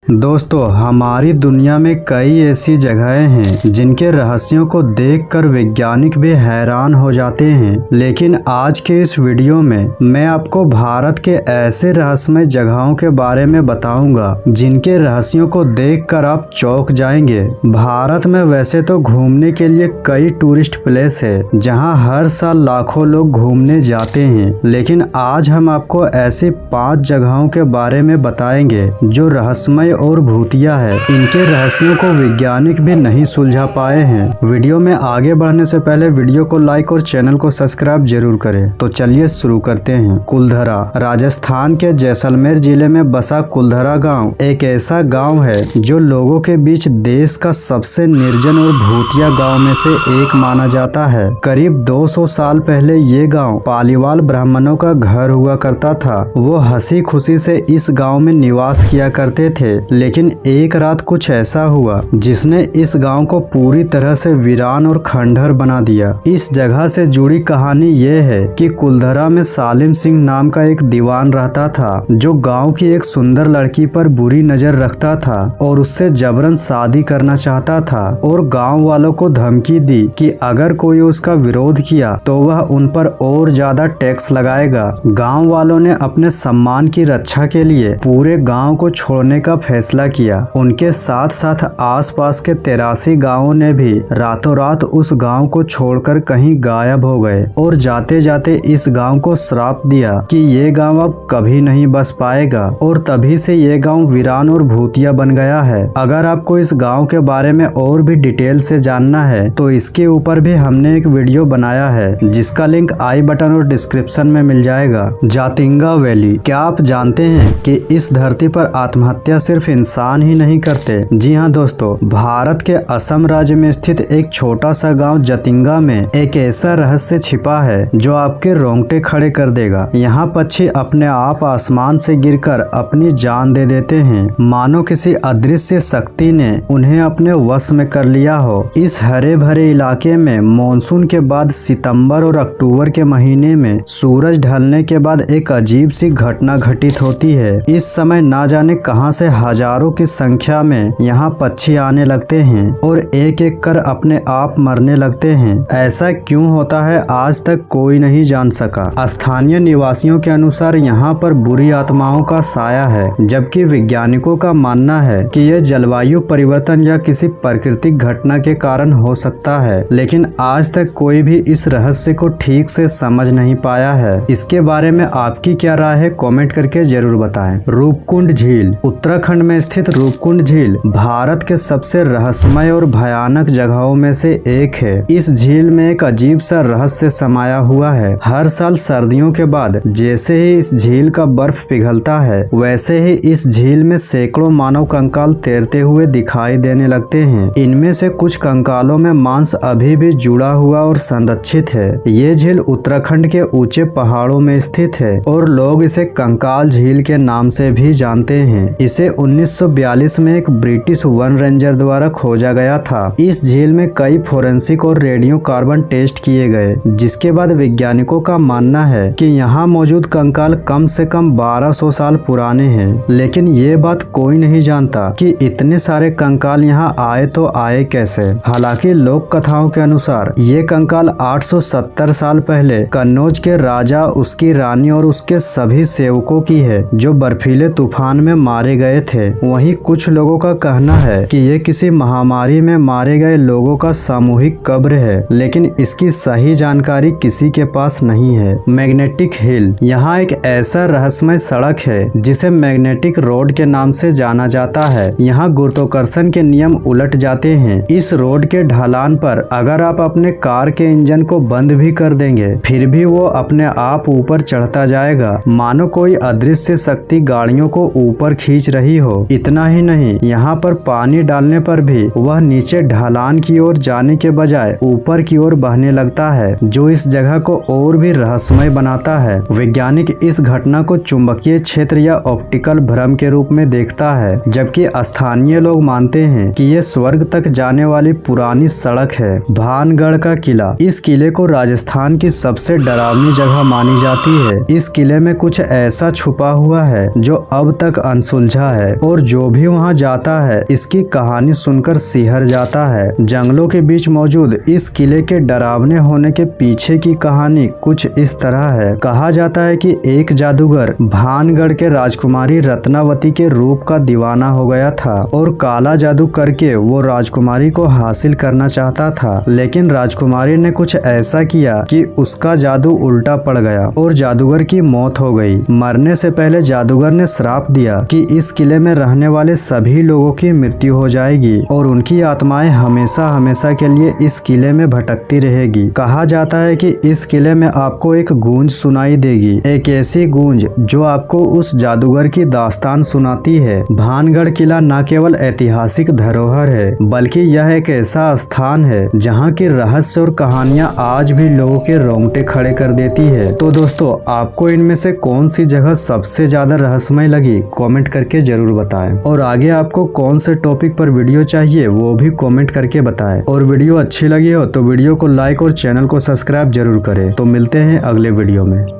दोस्तों, हमारी दुनिया में कई ऐसी जगहें हैं जिनके रहस्यों को देखकर वैज्ञानिक भी हैरान हो जाते हैं। लेकिन आज के इस वीडियो में मैं आपको भारत के ऐसे रहस्यमय जगहों के बारे में बताऊंगा जिनके रहस्यों को देखकर आप चौंक जाएंगे। भारत में वैसे तो घूमने के लिए कई टूरिस्ट प्लेस है जहां हर साल लाखों लोग घूमने जाते हैं, लेकिन आज हम आपको ऐसी 5 जगहों के बारे में बताएंगे जो रहस्यमय और भूतिया है। इनके रहस्यों को वैज्ञानिक भी नहीं सुलझा पाए हैं। वीडियो में आगे बढ़ने से पहले वीडियो को लाइक और चैनल को सब्सक्राइब जरूर करें। तो चलिए शुरू करते हैं। कुलधरा राजस्थान के जैसलमेर जिले में बसा कुलधरा गांव एक ऐसा गांव है जो लोगों के बीच देश का सबसे निर्जन और भूतिया गांव में से एक माना जाता है। करीब 200 साल पहले ये गांव पालीवाल ब्राह्मणों का घर हुआ करता था। वो हंसी खुशी से इस गांव में निवास किया करते थे, लेकिन एक रात कुछ ऐसा हुआ जिसने इस गांव को पूरी तरह से वीरान और खंडहर बना दिया। इस जगह से जुड़ी कहानी ये है कि कुलधरा में सालिम सिंह नाम का एक दीवान रहता था जो गांव की एक सुंदर लड़की पर बुरी नजर रखता था और उससे जबरन शादी करना चाहता था और गांव वालों को धमकी दी कि अगर कोई उसका विरोध किया तो वह उन पर और ज्यादा टैक्स लगाएगा। गांव वालों ने अपने सम्मान की रक्षा के लिए पूरे गांव को छोड़ने का फैसला किया। उनके साथ साथ आसपास के 83 गांवों ने भी रातों रात उस गांव को छोड़कर कहीं गायब हो गए और जाते जाते इस गांव को श्राप दिया कि ये गांव अब कभी नहीं बस पाएगा और तभी से ये गांव वीरान और भूतिया बन गया है। अगर आपको इस गांव के बारे में और भी डिटेल से जानना है तो इसके ऊपर भी हमने एक वीडियो बनाया है जिसका लिंक आई बटन और डिस्क्रिप्शन में मिल जाएगा। जातिंगा वैली। क्या आप जानते हैं कि इस धरती पर आत्महत्या सिर्फ इंसान ही नहीं करते? जी हाँ दोस्तों, भारत के असम राज्य में स्थित एक छोटा सा गांव जतिंगा में एक ऐसा रहस्य छिपा है जो आपके रोंगटे खड़े कर देगा। यहाँ पक्षी अपने आप आसमान से गिरकर अपनी जान दे देते हैं, मानो किसी अदृश्य शक्ति ने उन्हें अपने वश में कर लिया हो। इस हरे भरे इलाके में मानसून के बाद सितंबर और अक्टूबर के महीने में सूरज ढलने के बाद एक अजीब सी घटना घटित होती है। इस समय ना जाने कहां से हजारों की संख्या में यहाँ पक्षी आने लगते हैं और एक एक कर अपने आप मरने लगते हैं। ऐसा क्यों होता है आज तक कोई नहीं जान सका। स्थानीय निवासियों के अनुसार यहाँ पर बुरी आत्माओं का साया है, जबकि वैज्ञानिकों का मानना है कि यह जलवायु परिवर्तन या किसी प्राकृतिक घटना के कारण हो सकता है। लेकिन आज तक कोई भी इस रहस्य को ठीक से समझ नहीं पाया है। इसके बारे में आपकी क्या राय है, कमेंट करके जरूर बताएं। रूपकुंड झील। उत्तराखंड में स्थित रूपकुंड झील भारत के सबसे रहस्यमय और भयानक जगहों में से एक है। इस झील में एक अजीब सा रहस्य समाया हुआ है। हर साल सर्दियों के बाद जैसे ही इस झील का बर्फ पिघलता है वैसे ही इस झील में सैकड़ों मानव कंकाल तैरते हुए दिखाई देने लगते हैं। इनमें से कुछ कंकालों में मांस अभी भी जुड़ा हुआ और संरक्षित है। ये झील उत्तराखंड के ऊंचे पहाड़ों में स्थित है और लोग इसे कंकाल झील के नाम से भी जानते हैं। इसे 1942 में एक ब्रिटिश वन रेंजर द्वारा खोजा गया था। इस झील में कई फोरेंसिक और रेडियो कार्बन टेस्ट किए गए, जिसके बाद वैज्ञानिकों का मानना है कि यहाँ मौजूद कंकाल कम से कम 1200 साल पुराने हैं। लेकिन ये बात कोई नहीं जानता कि इतने सारे कंकाल यहाँ आए तो आए कैसे। हालांकि लोक कथाओं के अनुसार ये कंकाल 870 साल पहले कन्नौज के राजा, उसकी रानी और उसके सभी सेवकों की है जो बर्फीले तूफान में मारे गए थे। वहीं कुछ लोगों का कहना है कि ये किसी महामारी में मारे गए लोगों का सामूहिक कब्र है, लेकिन इसकी सही जानकारी किसी के पास नहीं है। Magnetic hill. यहाँ एक ऐसा रहस्यमय सड़क है जिसे मैग्नेटिक रोड के नाम से जाना जाता है। यहाँ गुरुत्वाकर्षण के नियम उलट जाते हैं। इस रोड के ढलान पर अगर आप अपने कार के इंजन को बंद भी कर देंगे फिर भी वो अपने आप ऊपर चढ़ता जाएगा, मानो कोई अदृश्य शक्ति गाड़ियों को ऊपर खींच रही हो। इतना ही नहीं, यहाँ पर पानी डालने पर भी वह नीचे ढलान की ओर जाने के बजाय ऊपर की ओर बहने लगता है, जो इस जगह को और भी रहस्यमय बनाता है। वैज्ञानिक इस घटना को चुंबकीय क्षेत्र या ऑप्टिकल भ्रम के रूप में देखता है, जबकि स्थानीय लोग मानते हैं कि ये स्वर्ग तक जाने वाली पुरानी सड़क है। भानगढ़ का किला। इस किले को राजस्थान की सबसे डरावनी जगह मानी जाती है। इस किले में कुछ ऐसा छुपा हुआ है जो अब तक अनसुलझा है। और जो भी वहाँ जाता है इसकी कहानी सुनकर सिहर जाता है। जंगलों के बीच मौजूद इस किले के डरावने होने के पीछे की कहानी कुछ इस तरह है। कहा जाता है कि एक जादूगर भानगढ़ के राजकुमारी रत्नावती के रूप का दीवाना हो गया था और काला जादू करके वो राजकुमारी को हासिल करना चाहता था, लेकिन राजकुमारी ने कुछ ऐसा किया कि उसका जादू उल्टा पड़ गया और जादूगर की मौत हो गई। मरने से पहले जादूगर ने श्राप दिया कि इस किले में रहने वाले सभी लोगों की मृत्यु हो जाएगी और उनकी आत्माएं हमेशा हमेशा के लिए इस किले में भटकती रहेगी। कहा जाता है कि इस किले में आपको एक गूंज सुनाई देगी, एक ऐसी गूंज जो आपको उस जादूगर की दास्तान सुनाती है। भानगढ़ किला न केवल ऐतिहासिक धरोहर है बल्कि यह एक ऐसा स्थान है जहाँ की रहस्य और कहानियाँ आज भी लोगों के रोंगटे खड़े कर देती है। तो दोस्तों, आपको इनमें से कौन सी जगह सबसे ज्यादा रहस्यमय लगी, कमेंट करके जरूर बताएं। और आगे आपको कौन से टॉपिक पर वीडियो चाहिए वो भी कमेंट करके बताएं। और वीडियो अच्छी लगी हो तो वीडियो को लाइक और चैनल को सब्सक्राइब जरूर करें। तो मिलते हैं अगले वीडियो में।